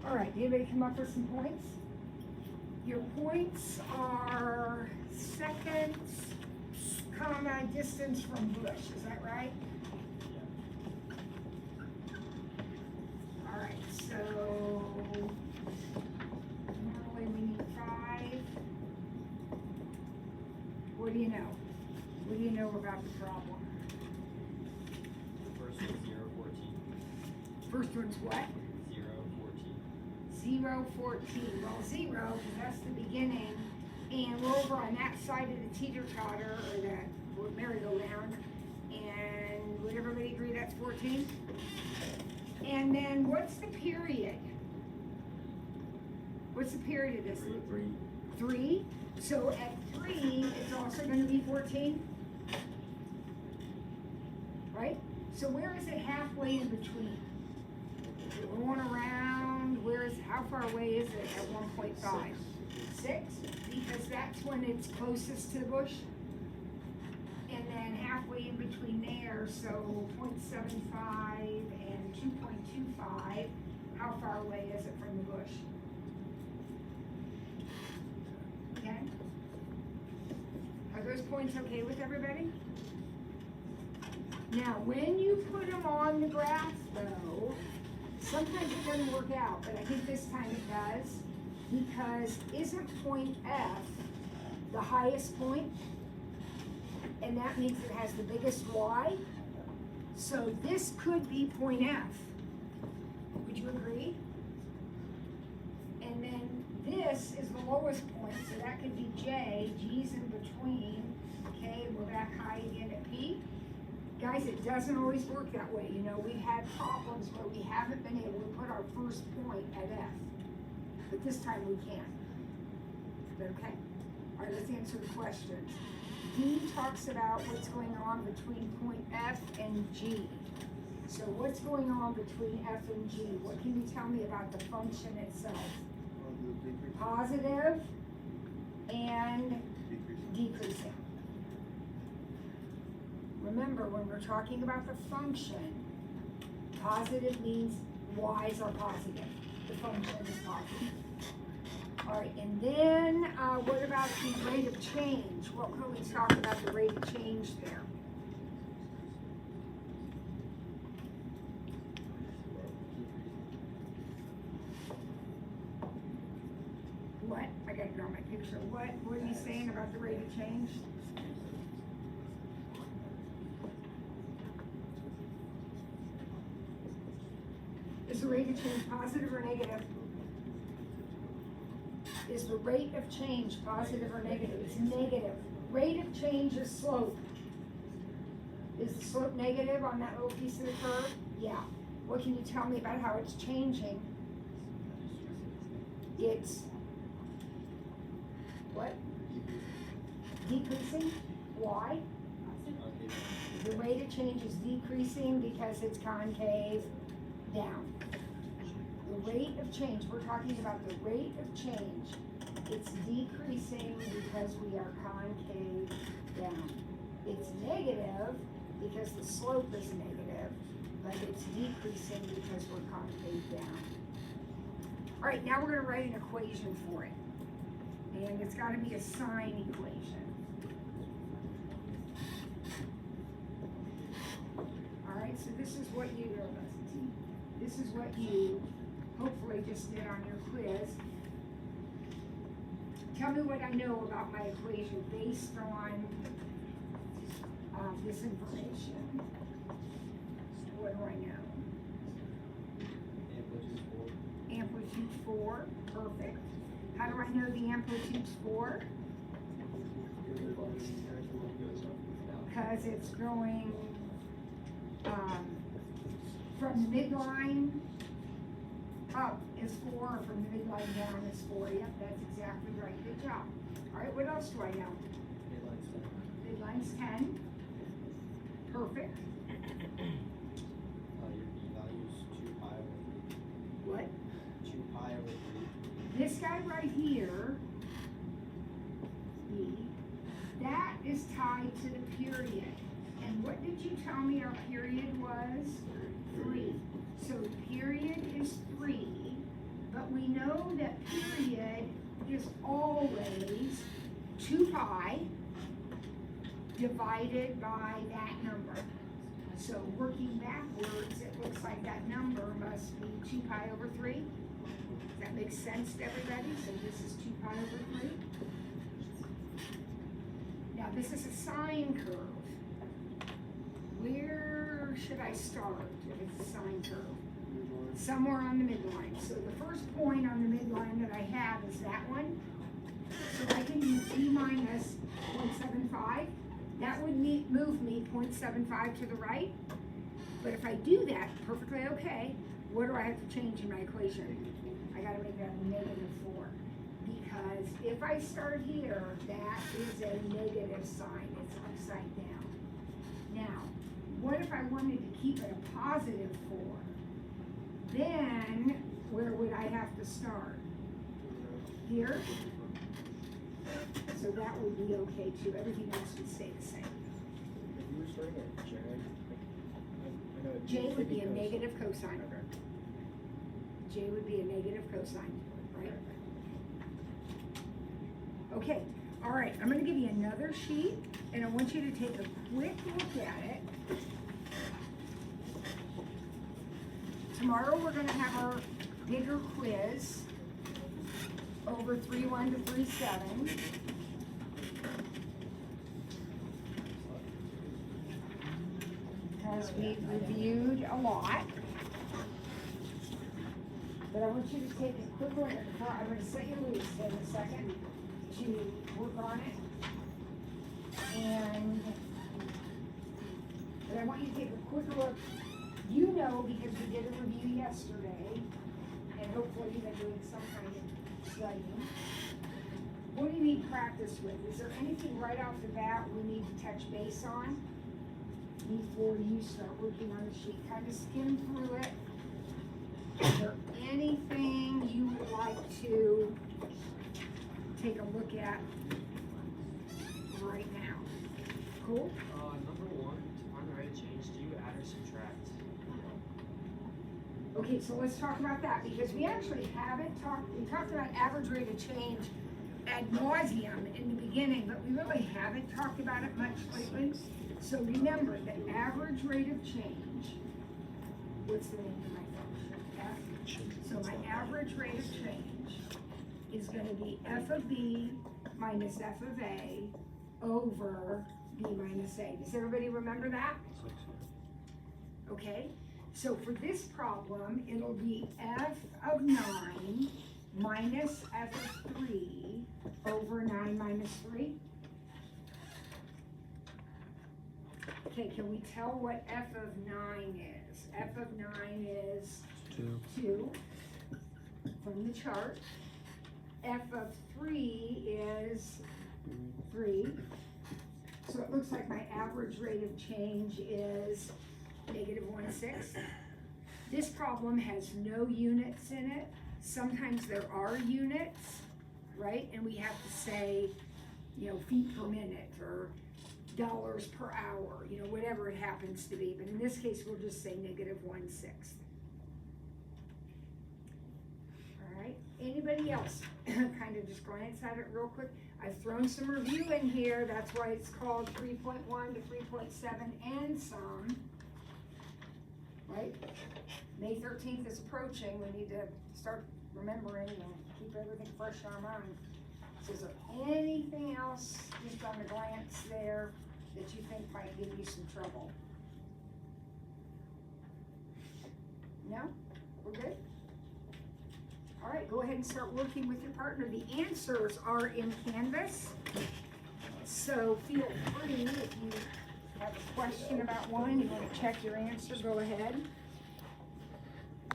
All right, anybody come up with some points? Your points are seconds, comma, distance from bush, is that right? All right, so normally we need 5. What do you know? What do you know about the problem? The first one's 0, 14. First one's what? 0, 14. 0, 14. Well, 0, because that's the beginning, and we're over on that side of the teeter-totter, or the merry-go-round, and would everybody agree that's 14? And then what's the period? What's the period of this? 3. 3? So at 3, it's also going to be 14? Right? So where is it halfway in between? We're going around, how far away is it at 1.5? 6? Because that's when it's closest to the bush. And then halfway in between there, so 0.75 and 2.25, how far away is it from the bush? Okay? Are those points okay with everybody? Now, when you put them on the graph, though, sometimes it doesn't work out, but I think this time it does, because isn't point F the highest point? And that means it has the biggest Y. So this could be point F. Would you agree? And then this is the lowest point, so that could be J. G's in between. Okay, we're back high again at P. Guys, it doesn't always work that way. You know, we've had problems where we haven't been able to put our first point at F. But this time we can. Okay? All right, let's answer the questions. D talks about what's going on between point F and G. So what's going on between F and G? What can you tell me about the function itself? Positive and decreasing. Remember, when we're talking about the function, positive means y's are positive. The function is positive. All right, and then what about the rate of change? What can we talk about the rate of change there? What? I got to draw my picture. What are you saying about the rate of change? Is the rate of change positive or negative? Is the rate of change positive or negative? It's negative. Rate of change is slope. Is the slope negative on that little piece of the curve? Yeah. What can you tell me about how it's changing? It's what? Decreasing. Why? The rate of change is decreasing because it's concave down. The rate of change, we're talking about the rate of change. It's decreasing because we are concave down. It's negative because the slope is negative, but it's decreasing because we're concave down. All right, now we're going to write an equation for it. And it's got to be a sine equation. All right, so this is what you hopefully just did on your quiz. Tell me what I know about my equation based on this information. What do I know? Amplitude 4, perfect. How do I know the amplitude's 4? Because it's going from the midline up is 4, from the midline down is 4. Yep, that's exactly right. Good job. All right, what else do I know? Midline's 10. Perfect. Your p-value's 2 pi over 3. What? 2 pi over 3. This guy right here, B, that is tied to the period. And what did you tell me our period was? 3. So the period is 3, but 2 pi divided by that number. So working backwards, it looks like that number must be 2 pi over 3. Does that make sense to everybody? So this is 2 pi over 3. Now this is a sine curve. Where should I start if it's a sine curve? Somewhere on the midline. So the first point on the midline that I have is that one. So I can use b minus 0.75. That would move me 0.75 to the right. But if I do that, perfectly okay, what do I have to change in my equation? I gotta make that -4. Because if I start here, that is a negative sign, it's upside down. Now, what if I wanted to keep it a positive 4? Then, where would I have to start? Here? So that would be okay too, everything else would stay the same. If you were starting at J, I know J would be a negative cosine. Okay. J would be a negative cosine, right? Okay, all right, I'm gonna give you another sheet, and I want you to take a quick look at it. Tomorrow, we're gonna have our bigger quiz over 3.1 to 3.7. Because we've reviewed a lot. But I want you to take a quick look at the car. I'm gonna set you loose in a second to work on it. And, but I want you to take a quick look. You know, because we did a review yesterday, and hopefully you've been doing some kind of studying. What do you need practice with? Is there anything right off the bat we need to touch base on before you start working on the sheet? Kind of skim through it. Is there anything you would like to take a look at right now? Cool? Number 1, to find the rate of change, do you add or subtract? Okay, so let's talk about that, because we actually haven't we talked about average rate of change ad nauseum in the beginning, but we really haven't talked about it much lately. So remember, the average rate of change, what's the name of my function? F. So my average rate of change is gonna be f of b minus f of a over b minus a. Does everybody remember that? Okay, so for this problem, it'll be f of 9 minus f of 3 over 9 minus 3. Okay, can we tell what f of 9 is? F of 9 is 2 from the chart. F of 3 is 3. So it looks like my average rate of change is -1/6. This problem has no units in it. Sometimes there are units, right? And we have to say, you know, feet per minute or dollars per hour, you know, whatever it happens to be. But in this case, we'll just say -1/6. All right, anybody else? Kind of just glance at it real quick. I've thrown some review in here. That's why it's called 3.1 to 3.7 and some. Right? May 13th is approaching. We need to start remembering and keep everything fresh in our mind. So is there anything else just on the glance there that you think might give you some trouble? No? We're good? All right, go ahead and start working with your partner. The answers are in Canvas. So feel free, if you have a question about one, you want to check your answer, go ahead.